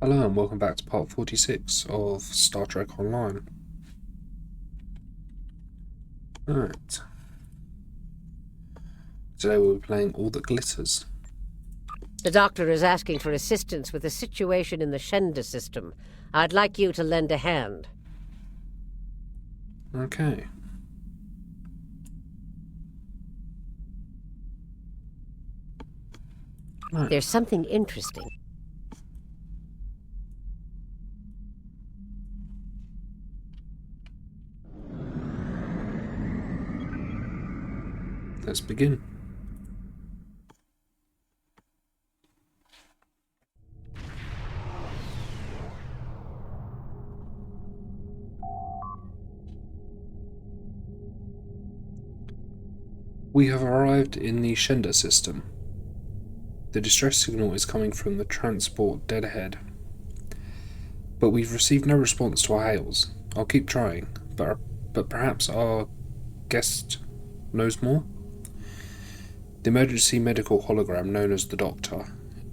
Hello and welcome back to part 46 of Star Trek Online. Alright. Today we'll be playing All That Glitters. The doctor is asking for assistance with a situation in the Shenda system. I'd like you to lend a hand. Okay. Right. There's something interesting. Let's begin. We have arrived in the Shenda system. The distress signal is coming from the transport dead ahead. But we've received no response to our hails. I'll keep trying, but perhaps our guest knows more? The emergency medical hologram known as the Doctor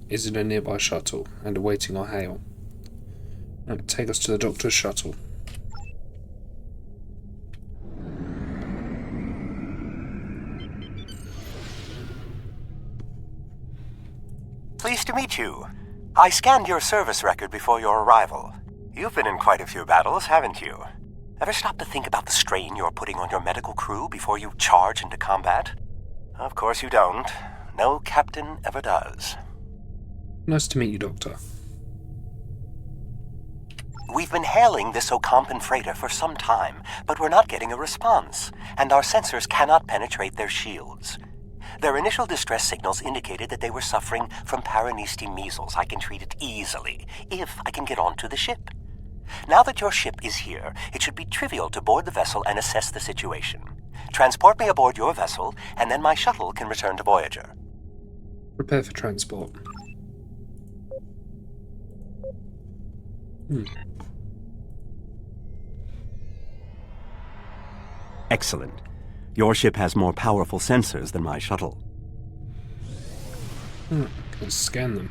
is in a nearby shuttle and awaiting our hail. Right, take us to the Doctor's shuttle. Pleased to meet you. I scanned your service record before your arrival. You've been in quite a few battles, haven't you? Ever stop to think about the strain you're putting on your medical crew before you charge into combat? Of course you don't. No captain ever does. Nice to meet you, Doctor. We've been hailing this Ocampan freighter for some time, but we're not getting a response, and our sensors cannot penetrate their shields. Their initial distress signals indicated that they were suffering from Paranesti measles. I can treat it easily, if I can get onto the ship. Now that your ship is here, it should be trivial to board the vessel and assess the situation. Transport me aboard your vessel, and then my shuttle can return to Voyager. Prepare for transport. Excellent. Your ship has more powerful sensors than my shuttle. Let's scan them.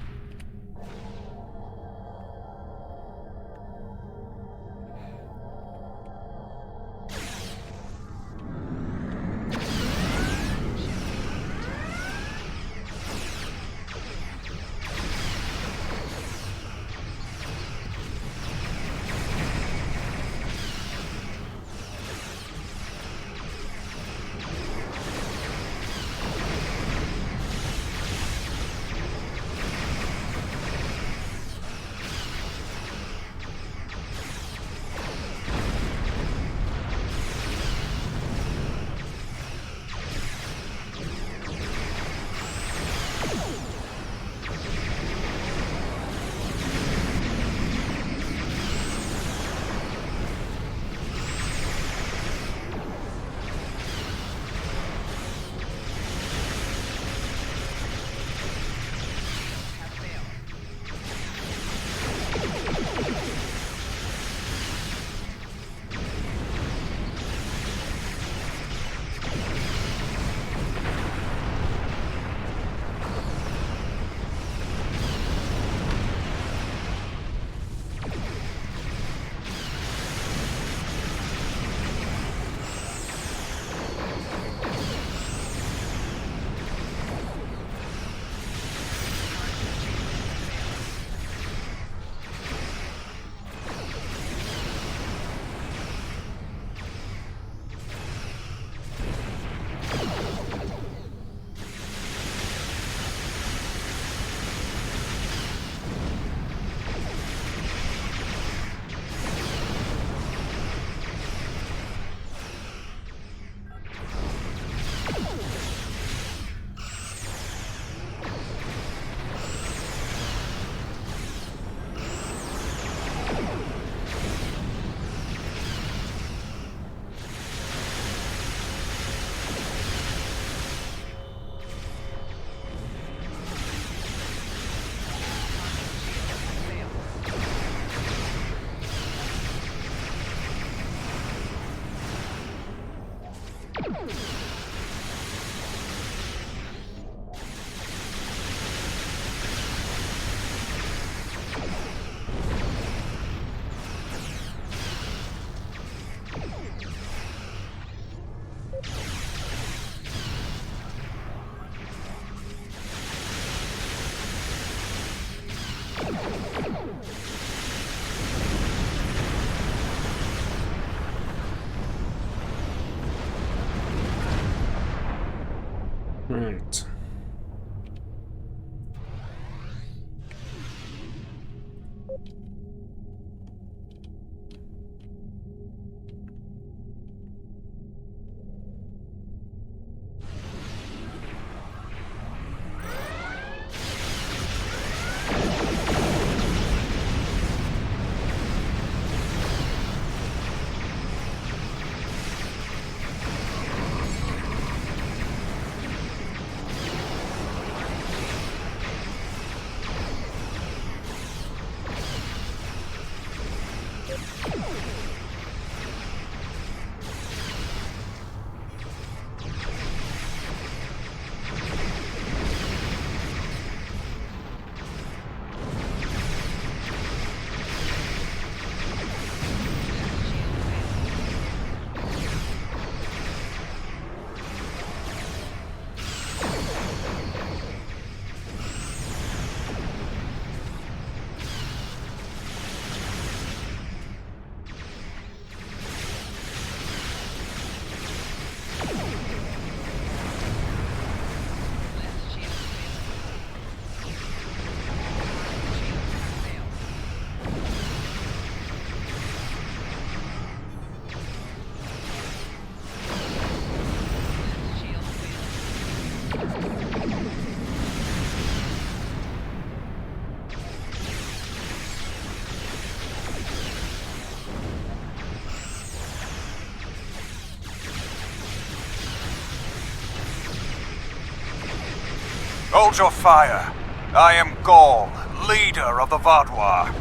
Hold your fire. I am Gaul, leader of the Vaudois.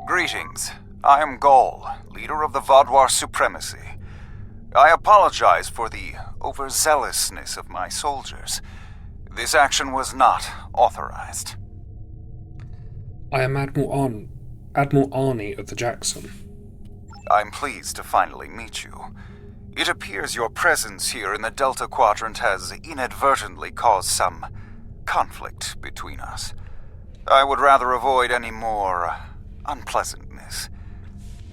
Greetings. I am Gaul, leader of the Vaudois supremacy. I apologize for the overzealousness of my soldiers. This action was not authorized. I am Admiral Arnie of the Jackson. I'm pleased to finally meet you. It appears your presence here in the Delta Quadrant has inadvertently caused some conflict between us. I would rather avoid any more unpleasantness.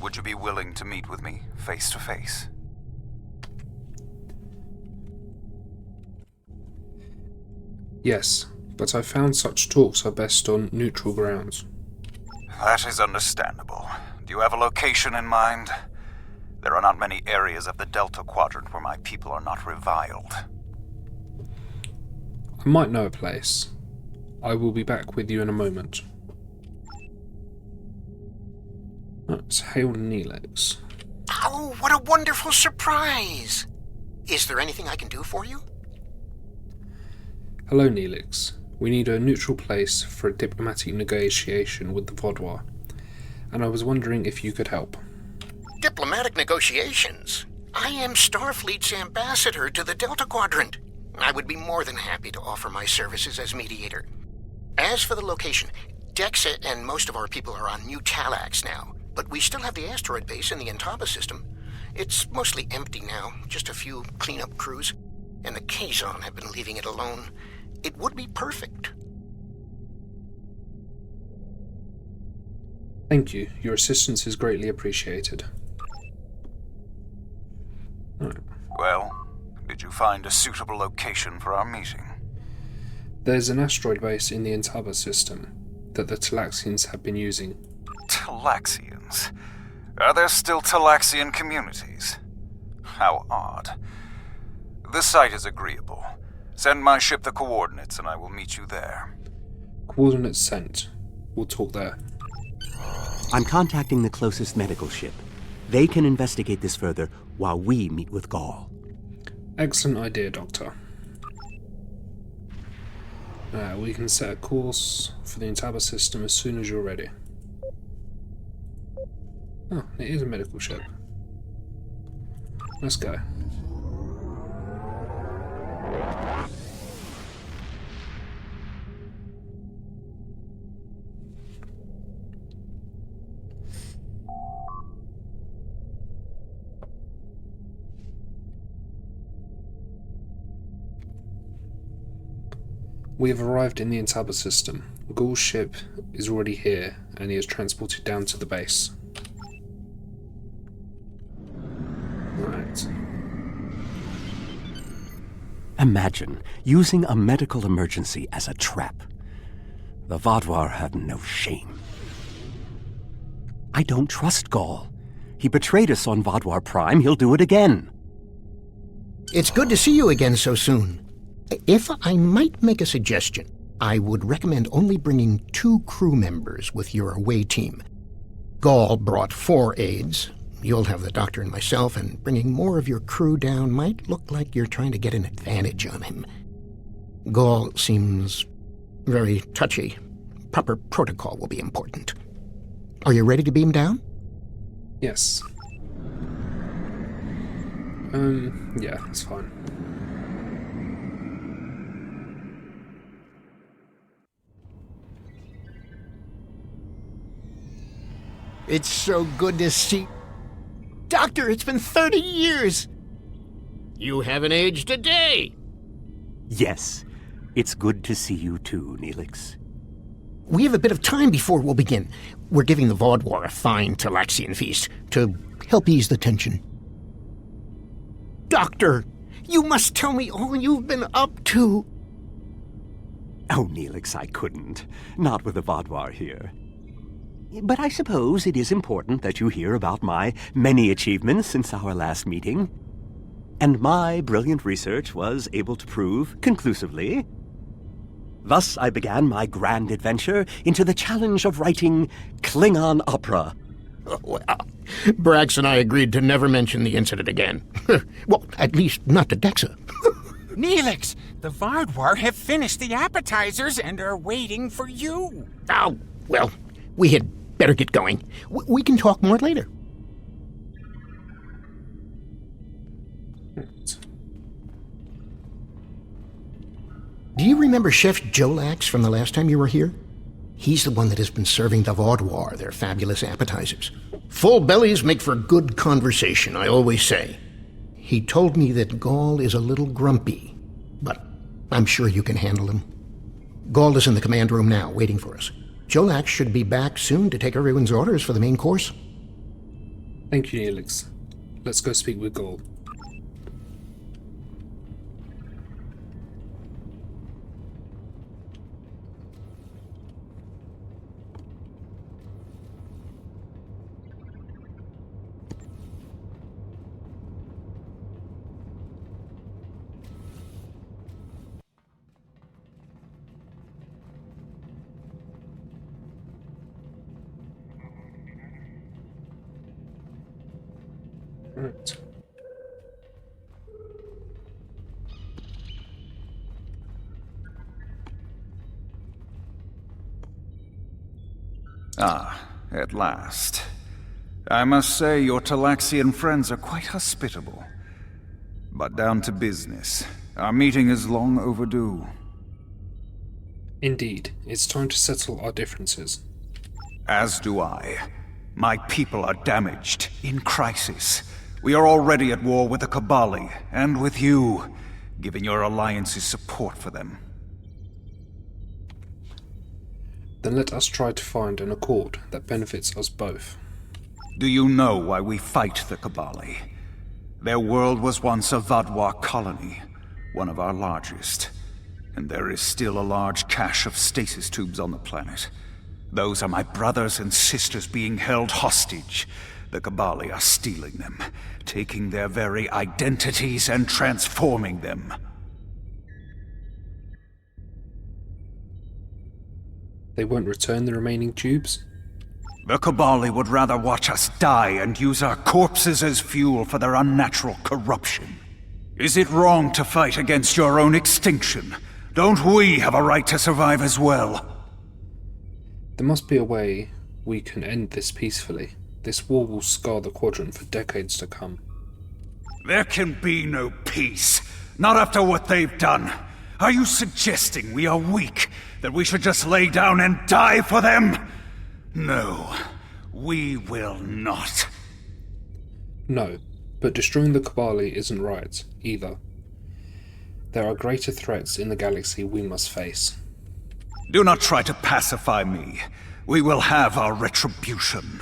Would you be willing to meet with me face to face? Yes, but I found such talks are best on neutral grounds. That is understandable. Do you have a location in mind? There are not many areas of the Delta Quadrant where my people are not reviled. I might know a place. I will be back with you in a moment. Let's hail Neelix. Oh, what a wonderful surprise! Is there anything I can do for you? Hello, Neelix. We need a neutral place for a diplomatic negotiation with the Vaudois, and I was wondering if you could help. Diplomatic negotiations? I am Starfleet's ambassador to the Delta Quadrant. I would be more than happy to offer my services as mediator. As for the location, Dexa and most of our people are on New Talax now, but we still have the asteroid base in the Intaba system. It's mostly empty now, just a few cleanup crews, and the Kazon have been leaving it alone. It would be perfect. Thank you. Your assistance is greatly appreciated. Right. Well, did you find a suitable location for our meeting? There's an asteroid base in the Intaba system that the Talaxians have been using. Talaxians? Are there still Talaxian communities? How odd. The site is agreeable. Send my ship the coordinates and I will meet you there. Coordinates sent. We'll talk there. I'm contacting the closest medical ship. They can investigate this further while we meet with Gaul. Excellent idea, Doctor. We can set a course for the Intaba system as soon as you're ready. Oh, it is a medical ship. Let's go. We have arrived in the Intaba system. Gaul's ship is already here, and he is transported down to the base. Right. Imagine using a medical emergency as a trap. The Vaudois have no shame. I don't trust Gaul. He betrayed us on Vaudois Prime. He'll do it again. It's good to see you again so soon. If I might make a suggestion, I would recommend only bringing 2 crew members with your away team. Gaul brought 4 aides. You'll have the doctor and myself, and bringing more of your crew down might look like you're trying to get an advantage on him. Gaul seems very touchy. Proper protocol will be important. Are you ready to beam down? Yes. Yeah, that's fine. It's so good to see... Doctor, it's been 30 years! You haven't aged a day! Yes, it's good to see you too, Neelix. We have a bit of time before we'll begin. We're giving the Vaudois a fine Talaxian feast to help ease the tension. Doctor, you must tell me all you've been up to. Oh, Neelix, I couldn't. Not with the Vaudois here. But I suppose it is important that you hear about my many achievements since our last meeting. And my brilliant research was able to prove conclusively. Thus I began my grand adventure into the challenge of writing Klingon opera. Well, Brax and I agreed to never mention the incident again. Well, at least not to Dexa. Neelix, the Vardwar have finished the appetizers and are waiting for you. Oh, well, we had better get going. We can talk more later. Do you remember Chef Jolax from the last time you were here? He's the one that has been serving the Vaudouar their fabulous appetizers. Full bellies make for good conversation, I always say. He told me that Gaul is a little grumpy, but I'm sure you can handle him. Gaul is in the command room now, waiting for us. Jolax should be back soon to take everyone's orders for the main course. Thank you, Neelix. Let's go speak with Gaul. Right. Ah, at last. I must say your Talaxian friends are quite hospitable. But down to business. Our meeting is long overdue. Indeed, it's time to settle our differences. As do I. My people are damaged, in crisis. We are already at war with the Kabali, and with you, giving your alliances support for them. Then let us try to find an accord that benefits us both. Do you know why we fight the Kabali? Their world was once a Vaudouar colony, one of our largest. And there is still a large cache of stasis tubes on the planet. Those are my brothers and sisters being held hostage. The Kabali are stealing them, taking their very identities and transforming them. They won't return the remaining tubes? The Kabali would rather watch us die and use our corpses as fuel for their unnatural corruption. Is it wrong to fight against your own extinction? Don't we have a right to survive as well? There must be a way we can end this peacefully. This war will scar the Quadrant for decades to come. There can be no peace. Not after what they've done. Are you suggesting we are weak? That we should just lay down and die for them? No, we will not. No, but destroying the Kabali isn't right, either. There are greater threats in the galaxy we must face. Do not try to pacify me. We will have our retribution.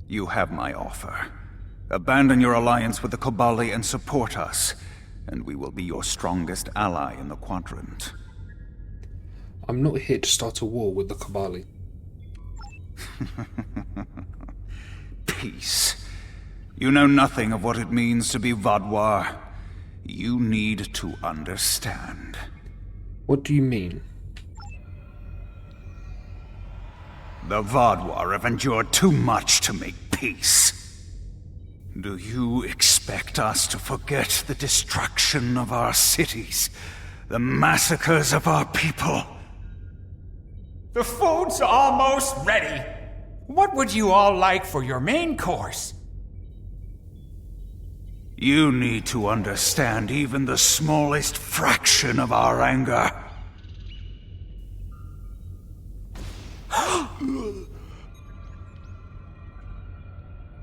You have my offer. Abandon your alliance with the Kabali and support us, and we will be your strongest ally in the Quadrant. I'm not here to start a war with the Kabali. Peace. You know nothing of what it means to be Vaudouar. You need to understand. What do you mean? The Vaudouar have endured too much to make peace. Do you expect us to forget the destruction of our cities? The massacres of our people? The food's almost ready. What would you all like for your main course? You need to understand even the smallest fraction of our anger.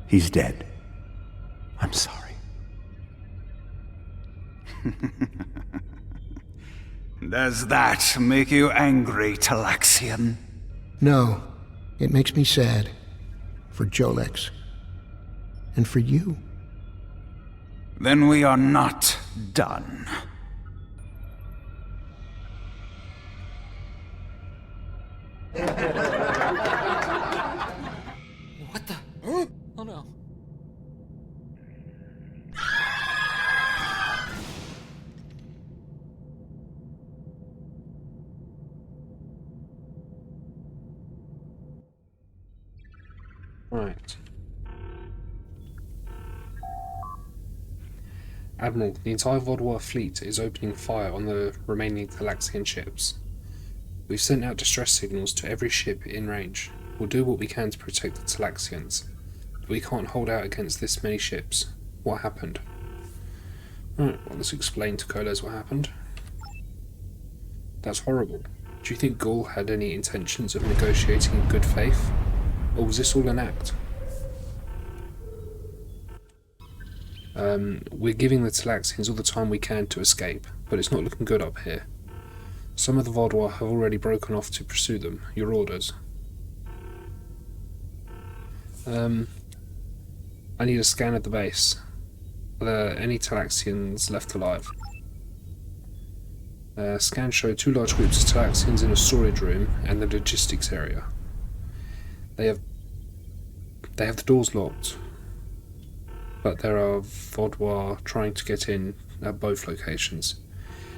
He's dead. I'm sorry. Does that make you angry, Talaxian? No, it makes me sad. For Jolex. And for you. Then we are not done. What the? Oh no. Right. Admiral, the entire Vodwar fleet is opening fire on the remaining Galaxian ships. We've sent out distress signals to every ship in range. We'll do what we can to protect the Talaxians, but we can't hold out against this many ships. What happened? Right, well, let's explain to Koles what happened. That's horrible. Do you think Gaul had any intentions of negotiating in good faith? Or was this all an act? We're giving the Talaxians all the time we can to escape, but it's not looking good up here. Some of the Vodwar have already broken off to pursue them. Your orders. I need a scan of the base. Are there any Talaxians left alive? Scans show 2 large groups of Talaxians in a storage room and the logistics area. They have the doors locked, but there are Vodwar trying to get in at both locations.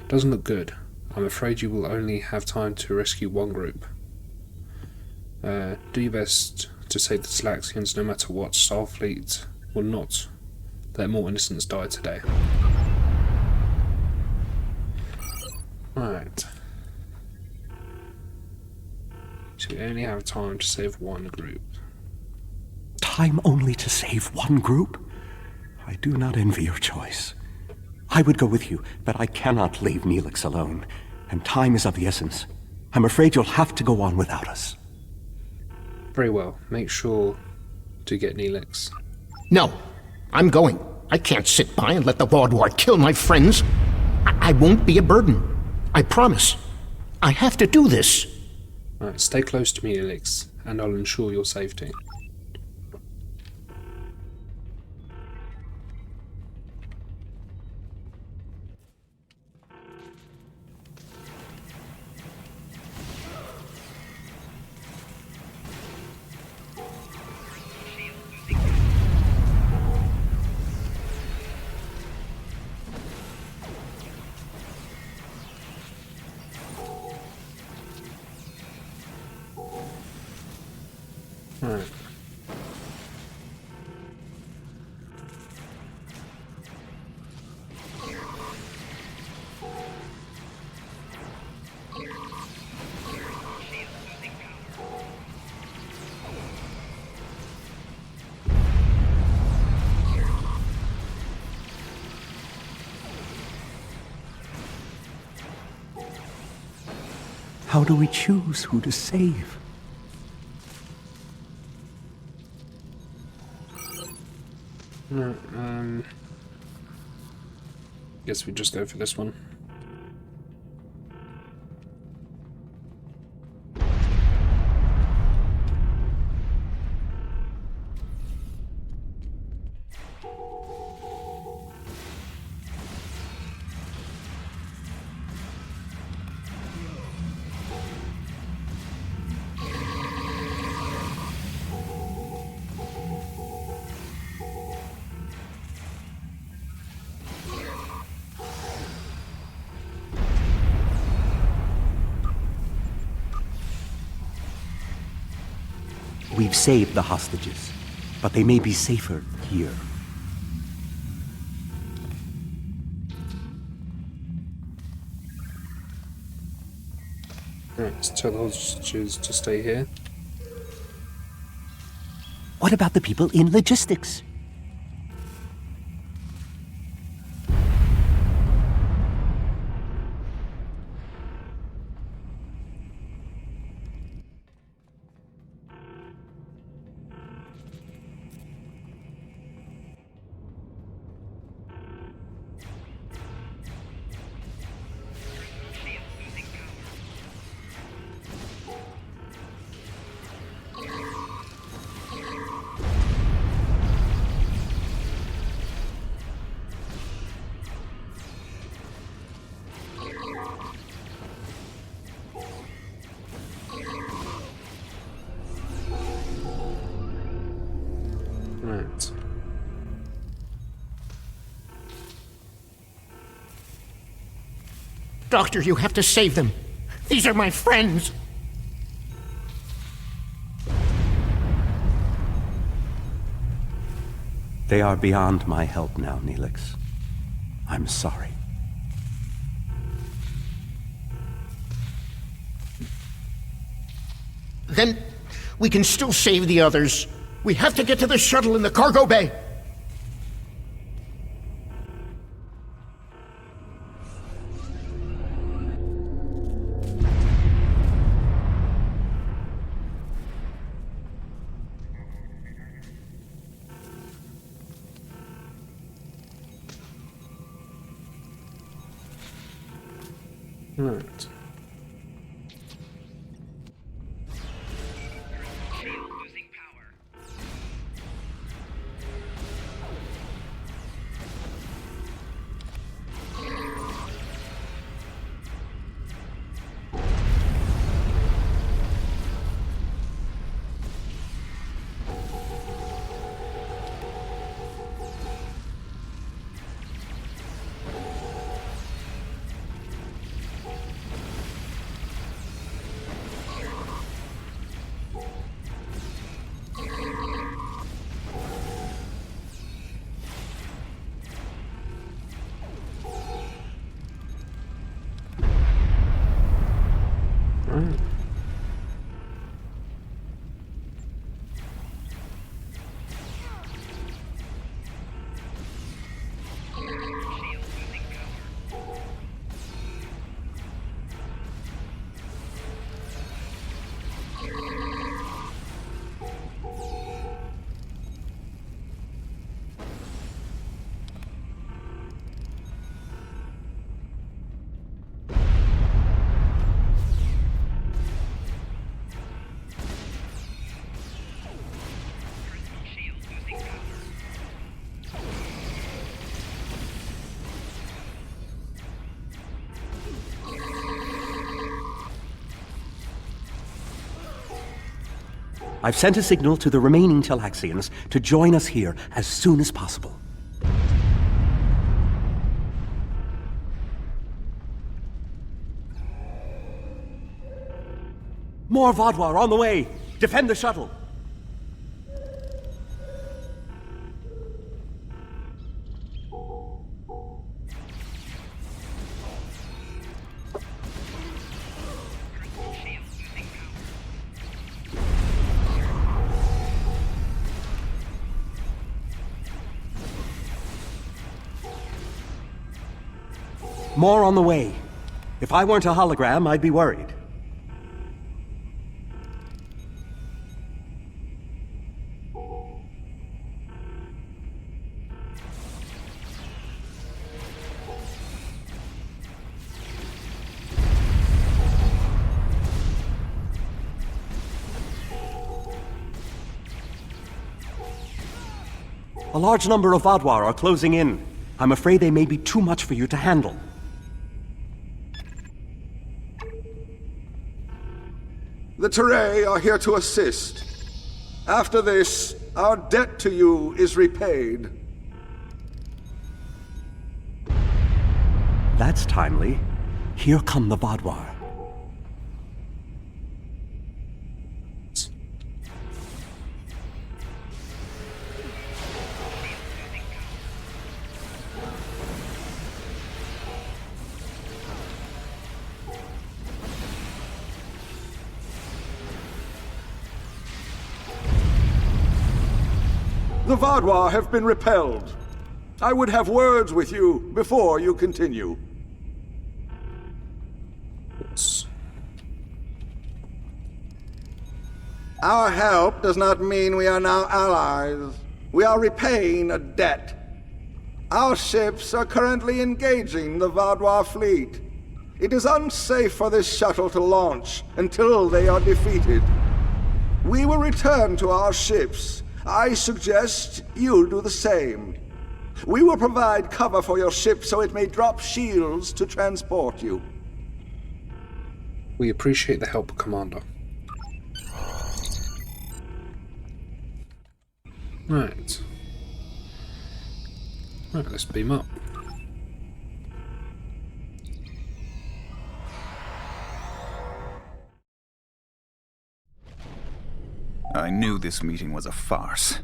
Doesn't look good. I'm afraid you will only have time to rescue one group. Do your best to save the Talaxians no matter what. Starfleet will not let more innocents die today. Right. So we only have time to save one group. Time only to save one group? I do not envy your choice. I would go with you, but I cannot leave Neelix alone, and time is of the essence. I'm afraid you'll have to go on without us. Very well. Make sure to get Neelix. No, I'm going. I can't sit by and let the Vodwar kill my friends. I won't be a burden. I promise. I have to do this. Right, stay close to me, Neelix, and I'll ensure your safety. Right. How do we choose who to save? Guess we just go for this one. We've saved the hostages, but they may be safer here. Right, let's tell the hostages to stay here. What about the people in logistics? Right. Doctor, you have to save them. These are my friends. They are beyond my help now, Neelix. I'm sorry. Then we can still save the others. We have to get to the shuttle in the cargo bay. Right. I've sent a signal to the remaining Talaxians to join us here as soon as possible. More Vaadwaur on the way! Defend the shuttle! More on the way. If I weren't a hologram, I'd be worried. A large number of Vaadwaur are closing in. I'm afraid they may be too much for you to handle. The Teray are here to assist. After this, our debt to you is repaid. That's timely. Here come the Vaadwaur. The Vaadwaur have been repelled. I would have words with you before you continue. Yes. Our help does not mean we are now allies. We are repaying a debt. Our ships are currently engaging the Vaadwaur fleet. It is unsafe for this shuttle to launch until they are defeated. We will return to our ships. I suggest you do the same. We will provide cover for your ship so it may drop shields to transport you. We appreciate the help, Commander. Right. Right, let's beam up. I knew this meeting was a farce.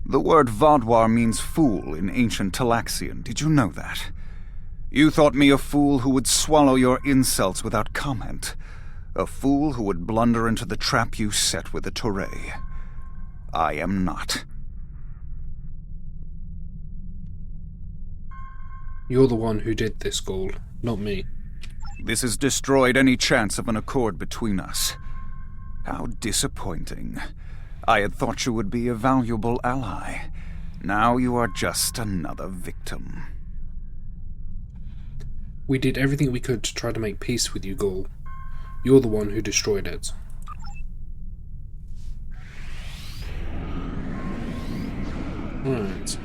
The word Vaudouar means fool in ancient Talaxian. Did you know that? You thought me a fool who would swallow your insults without comment. A fool who would blunder into the trap you set with the Touré. I am not. You're the one who did this, Gaul, not me. This has destroyed any chance of an accord between us. How disappointing. I had thought you would be a valuable ally. Now you are just another victim. We did everything we could to try to make peace with you, Gaul. You're the one who destroyed it. Right.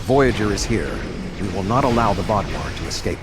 Voyager is here. We will not allow the Vaudouar to escape.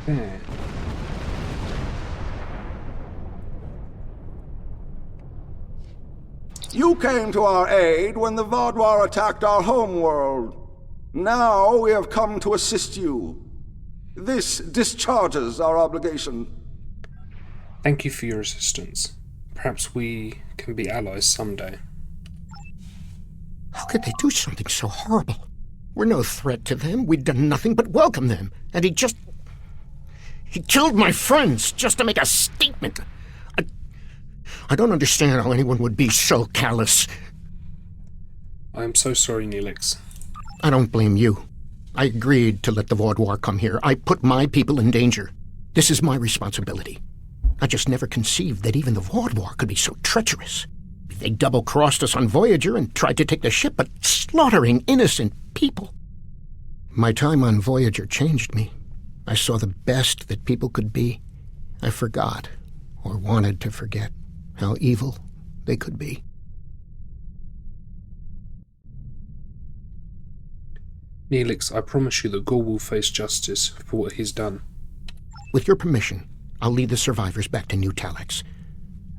Okay. You came to our aid when the Vaudouar attacked our homeworld. Now we have come to assist you. This discharges our obligation. Thank you for your assistance. Perhaps we can be allies someday. How could they do something so horrible? We're no threat to them. We'd done nothing but welcome them. And he killed my friends just to make a statement. I don't understand how anyone would be so callous. I am so sorry, Neelix. I don't blame you. I agreed to let the Vaudouar come here. I put my people in danger. This is my responsibility. I just never conceived that even the Vaudouar could be so treacherous. They double-crossed us on Voyager and tried to take the ship, but slaughtering innocent people. My time on Voyager changed me. I saw the best that people could be. I forgot, or wanted to forget, how evil they could be. Neelix, I promise you that Gaul will face justice for what he's done. With your permission, I'll lead the survivors back to New Talax.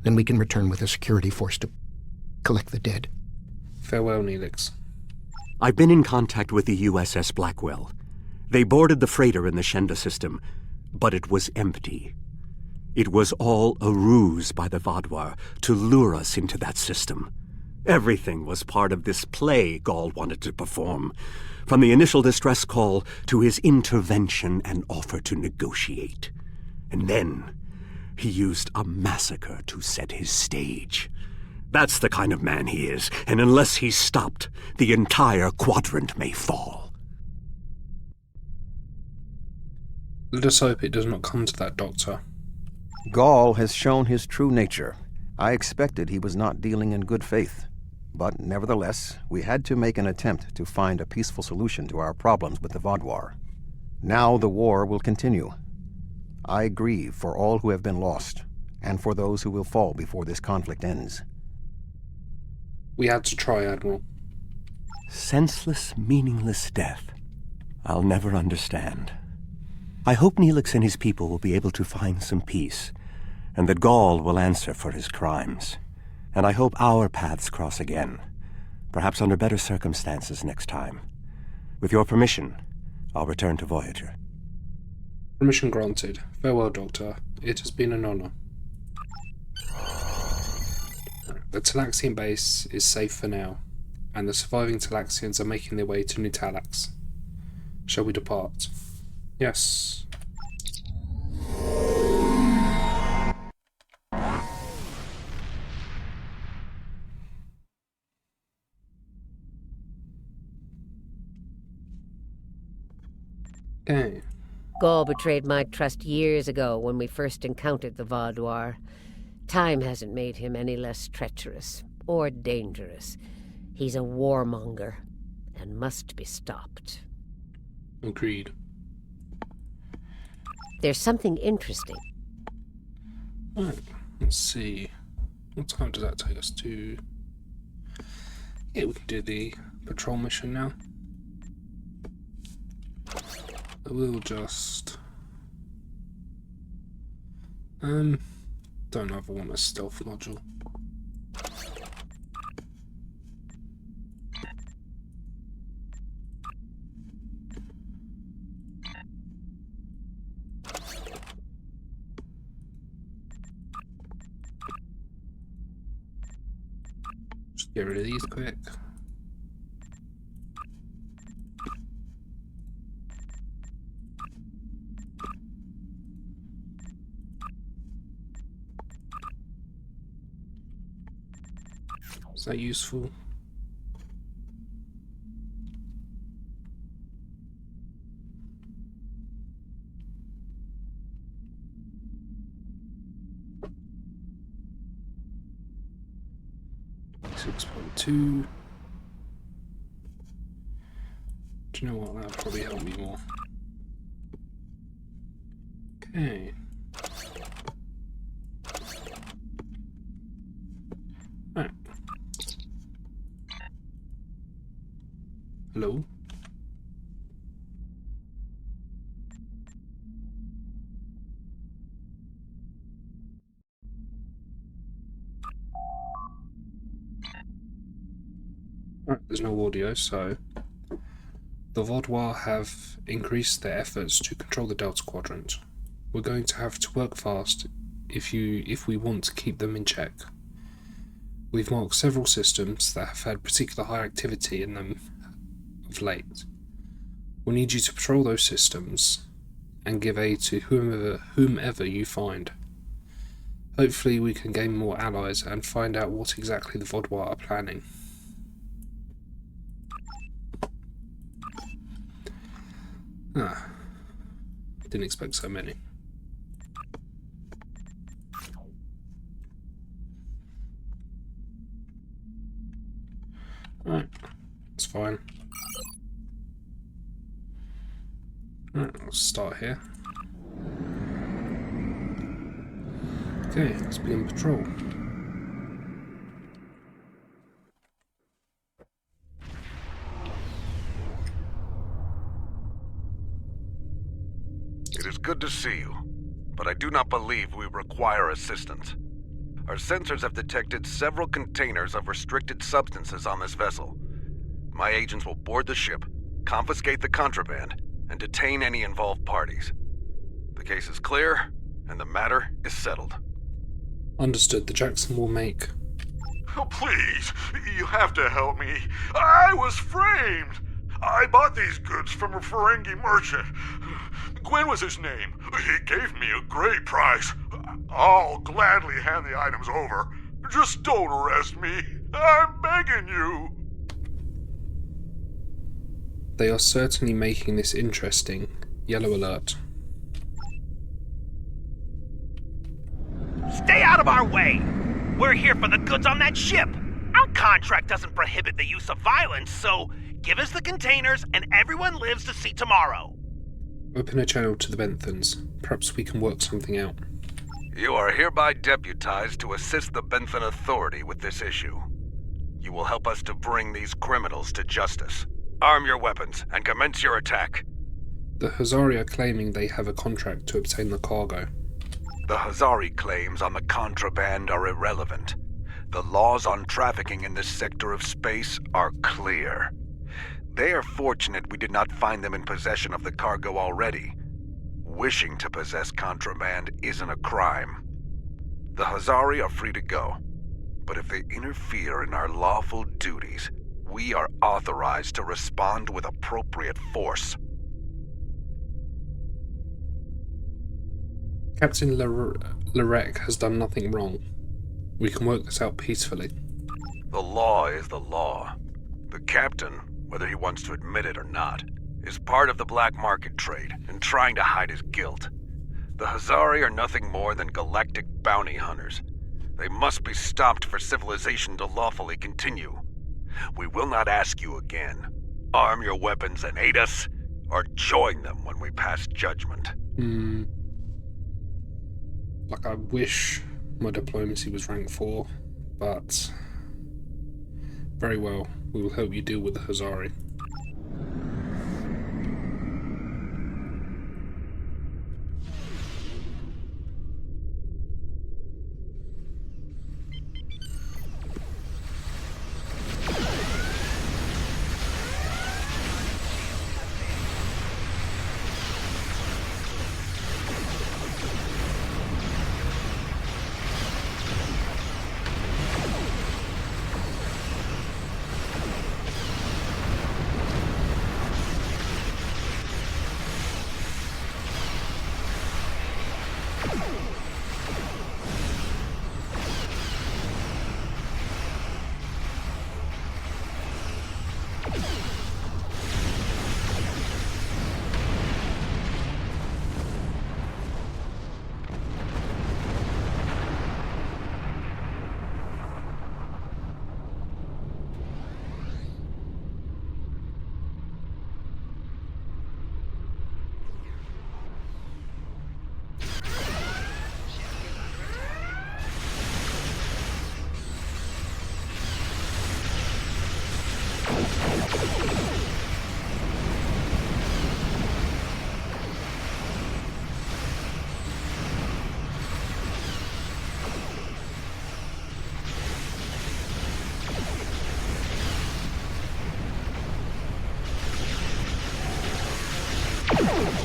Then we can return with a security force to collect the dead. Farewell, Neelix. I've been in contact with the USS Blackwell. They boarded the freighter in the Shenda system, but it was empty. It was all a ruse by the Vaudouar to lure us into that system. Everything was part of this play Gaul wanted to perform, from the initial distress call to his intervention and offer to negotiate. And then he used a massacre to set his stage. That's the kind of man he is, and unless he's stopped, the entire quadrant may fall. Let us hope it does not come to that, Doctor. Gaul has shown his true nature. I expected he was not dealing in good faith. But nevertheless, we had to make an attempt to find a peaceful solution to our problems with the Vaudouar. Now the war will continue. I grieve for all who have been lost, and for those who will fall before this conflict ends. We had to try, Admiral. Senseless, meaningless death. I'll never understand. I hope Neelix and his people will be able to find some peace, and that Gaul will answer for his crimes. And I hope our paths cross again, perhaps under better circumstances next time. With your permission, I'll return to Voyager. Permission granted. Farewell, Doctor. It has been an honor. The Talaxian base is safe for now, and the surviving Talaxians are making their way to New Talax. Shall we depart? Yes. Okay. Gaul betrayed my trust years ago when we first encountered the Vaudouar. Time hasn't made him any less treacherous or dangerous. He's a warmonger and must be stopped. Agreed. There's something interesting. Right, let's see. What time does that take us to? Yeah, we can do the patrol mission now. I will just... don't know if I want a stealth module. Just get rid of these quick. Is that useful? $6.2. Do you know what? That'll probably help me more. Okay. Right. Hello? There's no audio, so the Vaudois have increased their efforts to control the Delta Quadrant. We're going to have to work fast if we want to keep them in check. We've marked several systems that have had particular high activity in them of late. We need you to patrol those systems and give aid to whomever you find. Hopefully we can gain more allies and find out what exactly the Vaudois are planning. Didn't expect so many. Alright, it's fine. Alright, let's start here. Okay, let's begin patrol. It is good to see you, but I do not believe we require assistance. Our sensors have detected several containers of restricted substances on this vessel. My agents will board the ship, confiscate the contraband, and detain any involved parties. The case is clear, and the matter is settled. Understood. The Jackson will make... Oh, please, you have to help me. I was framed. I bought these goods from a Ferengi merchant. Gwen was his name. He gave me a great price. I'll gladly hand the items over. Just don't arrest me. I'm begging you. They are certainly making this interesting. Yellow alert. Stay out of our way! We're here for the goods on that ship. Our contract doesn't prohibit the use of violence, so give us the containers and everyone lives to see tomorrow. Open a channel to the Benthans. Perhaps we can work something out. You are hereby deputized to assist the Benthan Authority with this issue. You will help us to bring these criminals to justice. Arm your weapons and commence your attack. The Hazari are claiming they have a contract to obtain the cargo. The Hazari claims on the contraband are irrelevant. The laws on trafficking in this sector of space are clear. They are fortunate we did not find them in possession of the cargo already. Wishing to possess contraband isn't a crime. The Hazari are free to go, but if they interfere in our lawful duties, we are authorized to respond with appropriate force. Captain Lorek has done nothing wrong. We can work this out peacefully. The law is the law. The captain, whether he wants to admit it or not, is part of the black market trade and trying to hide his guilt. The Hazari are nothing more than galactic bounty hunters. They must be stopped for civilization to lawfully continue. We will not ask you again. Arm your weapons and aid us, or join them when we pass judgment. Like, I wish my diplomacy was rank 4, but very well, we will help you deal with the Hazari. Okay.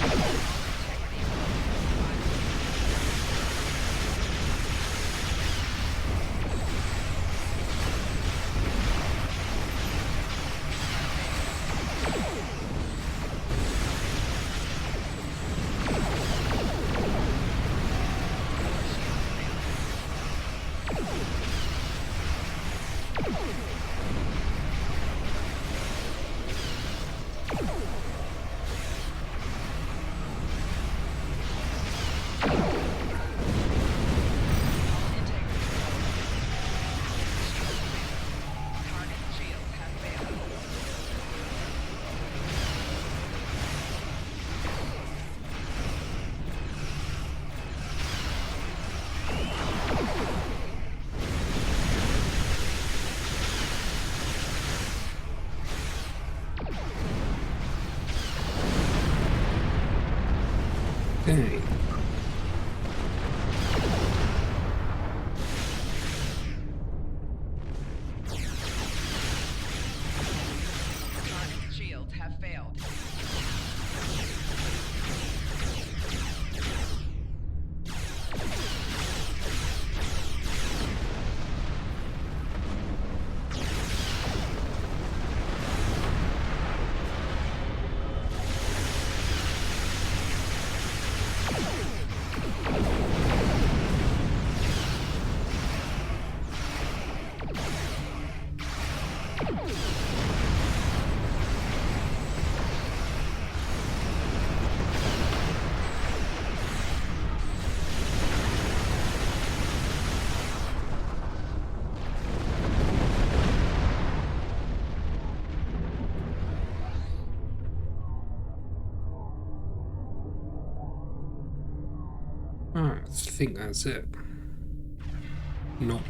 Shields have failed. I think that's it. No.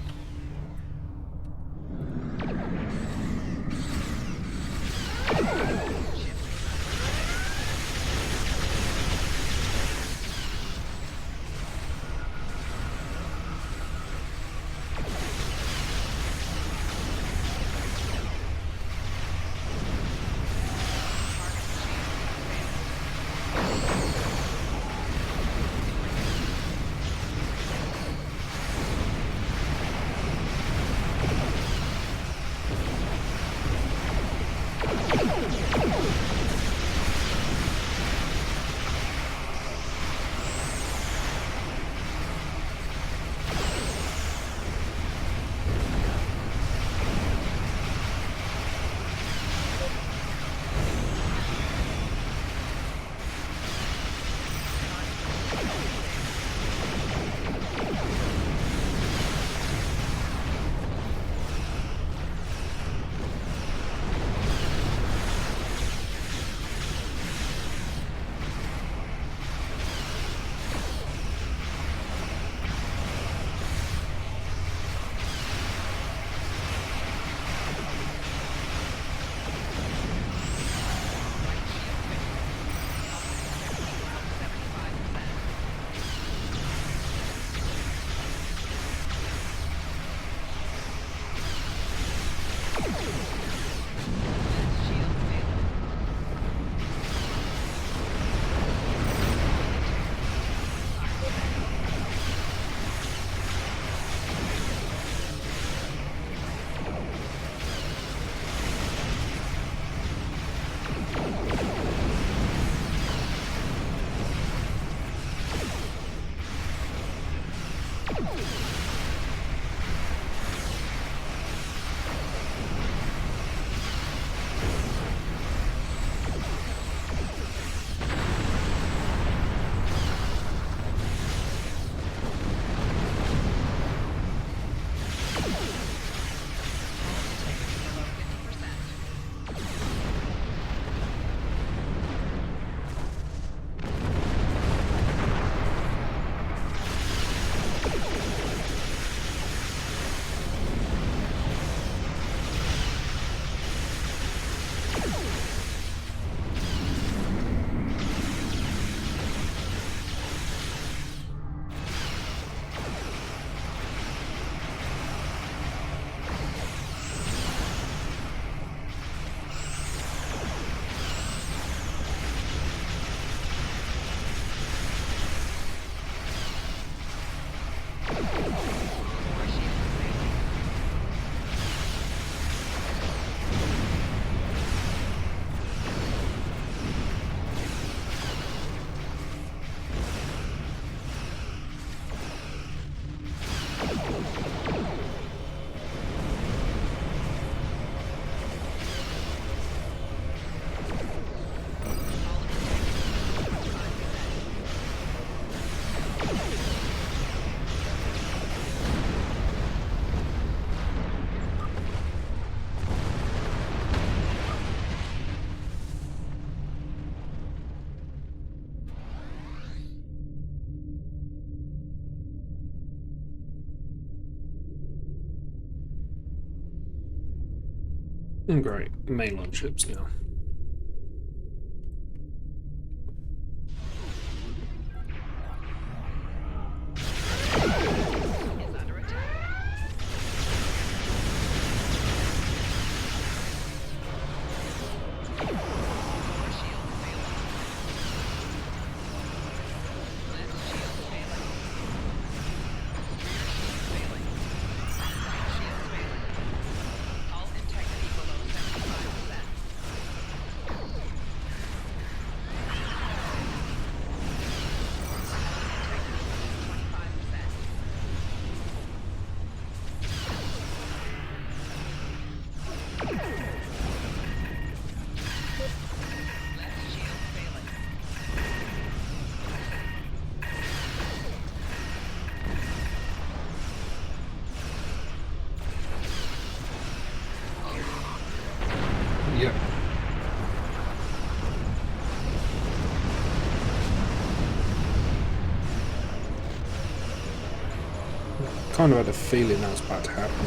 Great, mainline ships now. Yep. Kind of had a feeling that was about to happen.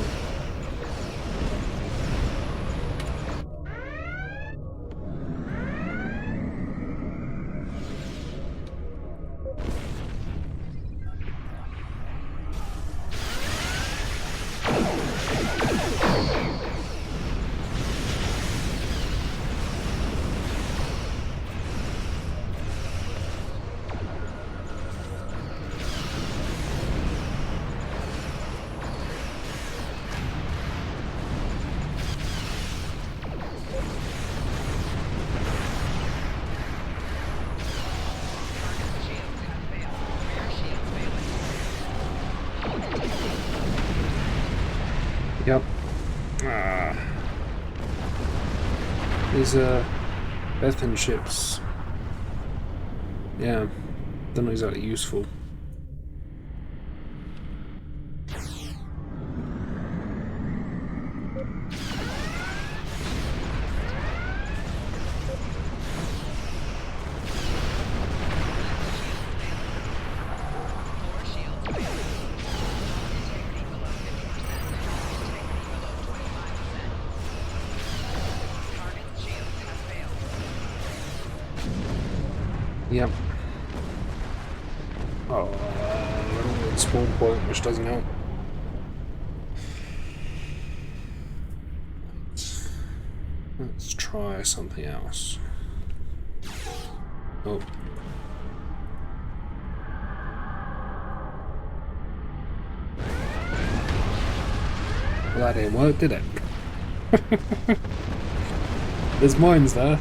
Yep. These Bethan ships. Yeah, they're not exactly useful. Yep. Oh, little spawn point, which doesn't help. Let's try something else. Oh. Well, that didn't work, did it? There's mines there.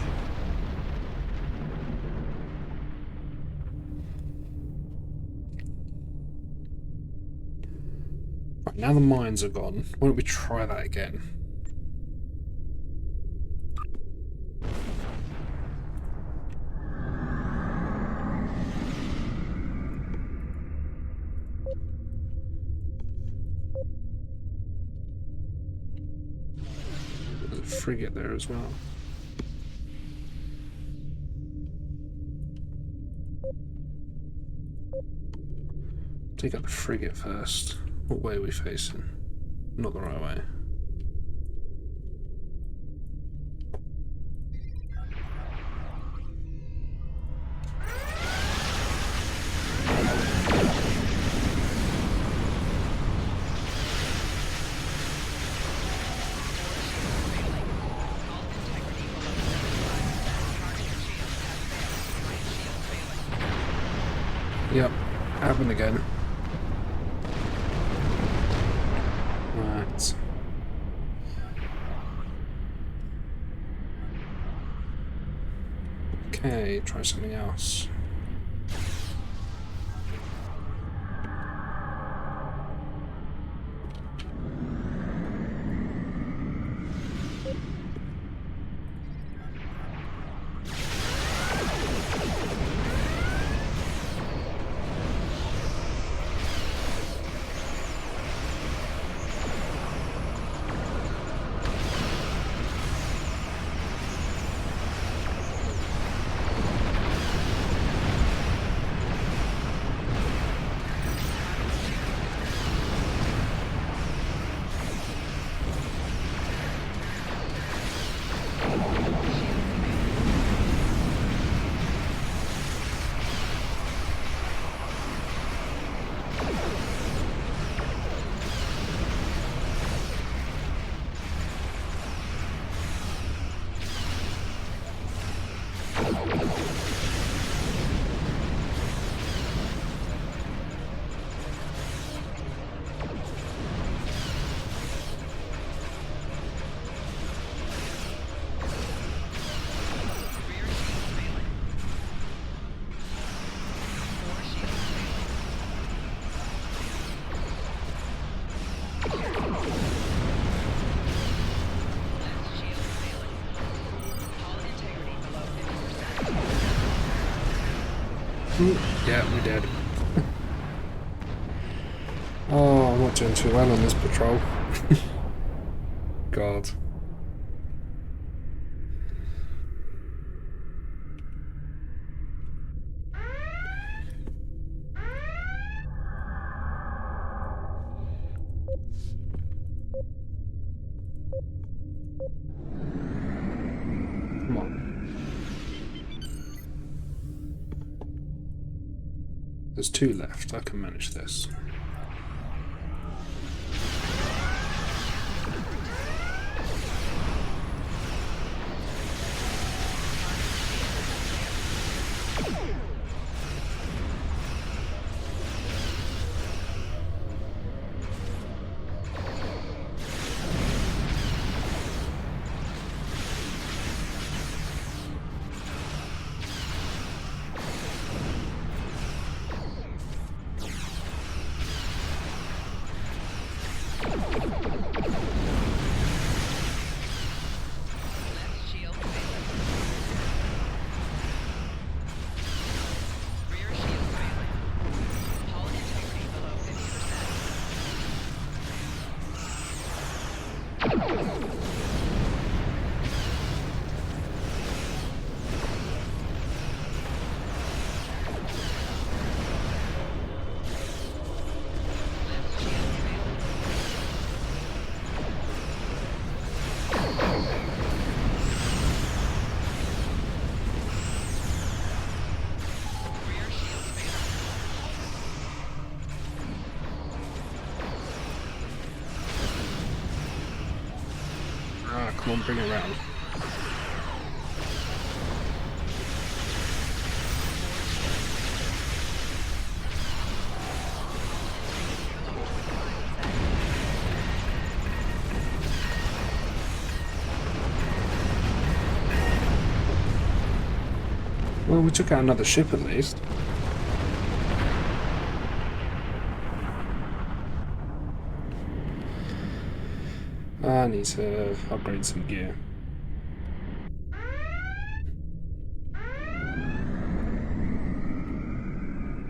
Right, now the mines are gone. Why don't we try that again? There's a frigate there as well. Take out the frigate first. What way are we facing? Not the right way. Yep, happened again. Right. Okay, try something else. Yeah, we did. Oh, I'm not doing too well on this patrol. God. Come on. There's 2 left. I can manage this. Come on, bring it around. Well, we took out another ship at least. I need to upgrade some gear.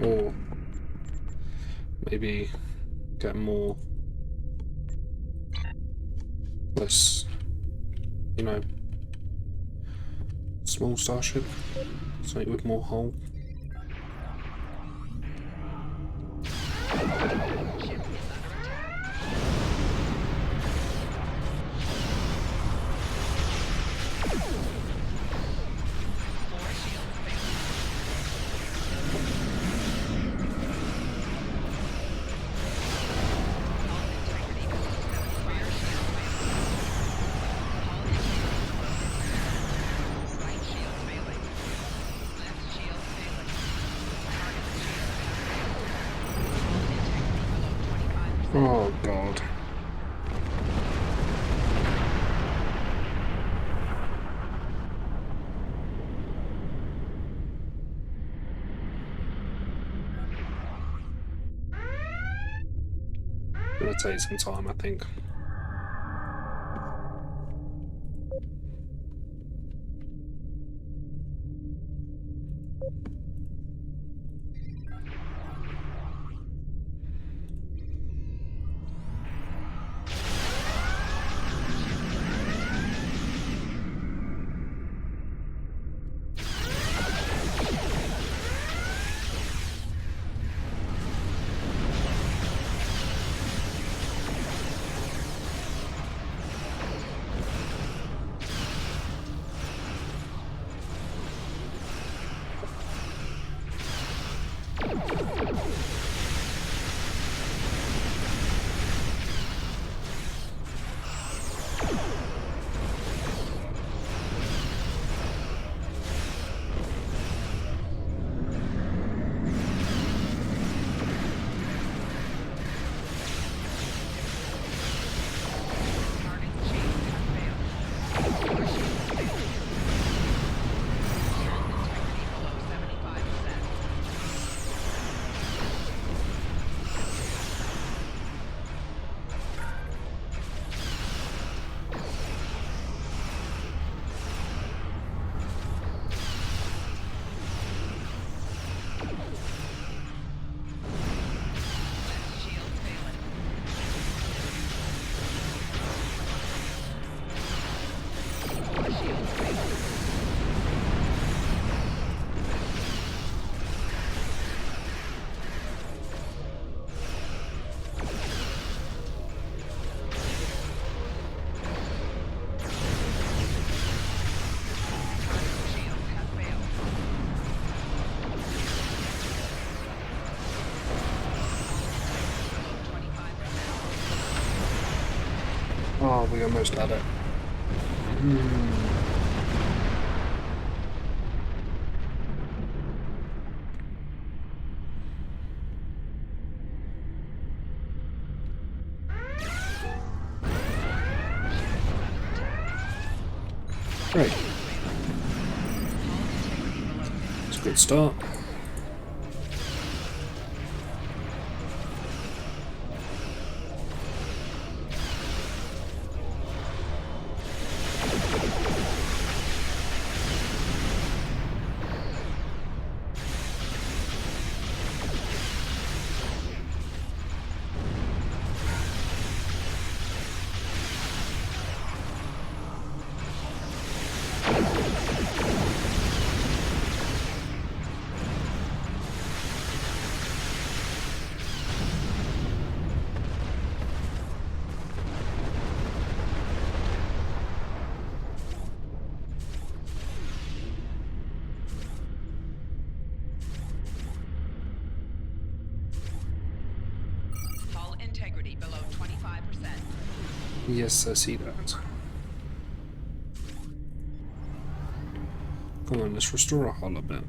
Or maybe get more, less, you know, small starship, something with more hull. Oh God. Gonna take some time, I think. Oh, we almost had it. Great. It's a good start. Integrity below 25%. Yes, I see that. Come on, let's restore our hull a bit.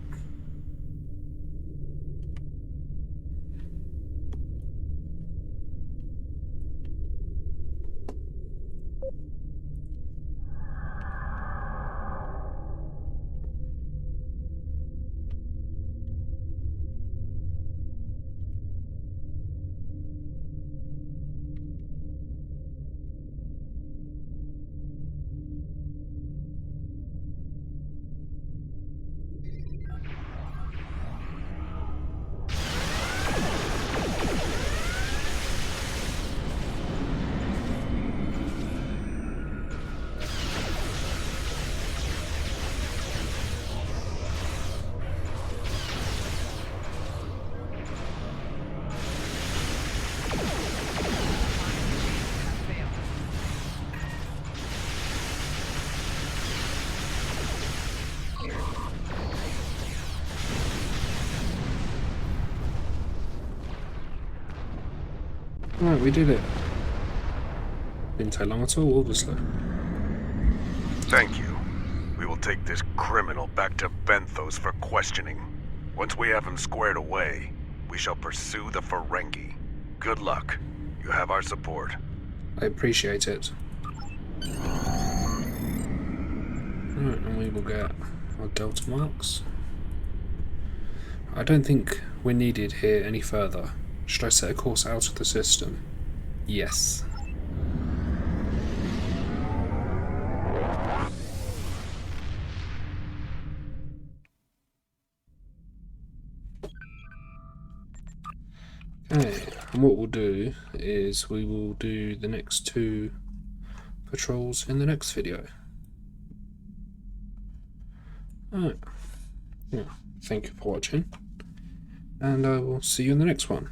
Alright, we did it. Didn't take long at all, obviously. Thank you. We will take this criminal back to Benthos for questioning. Once we have him squared away, we shall pursue the Ferengi. Good luck. You have our support. I appreciate it. Alright, and we will get our Delta marks. I don't think we're needed here any further. Should I set a course out of the system? Yes. Okay, and what we'll do is we will do the next 2 patrols in the next video. Alright. Yeah, thank you for watching, and I will see you in the next one.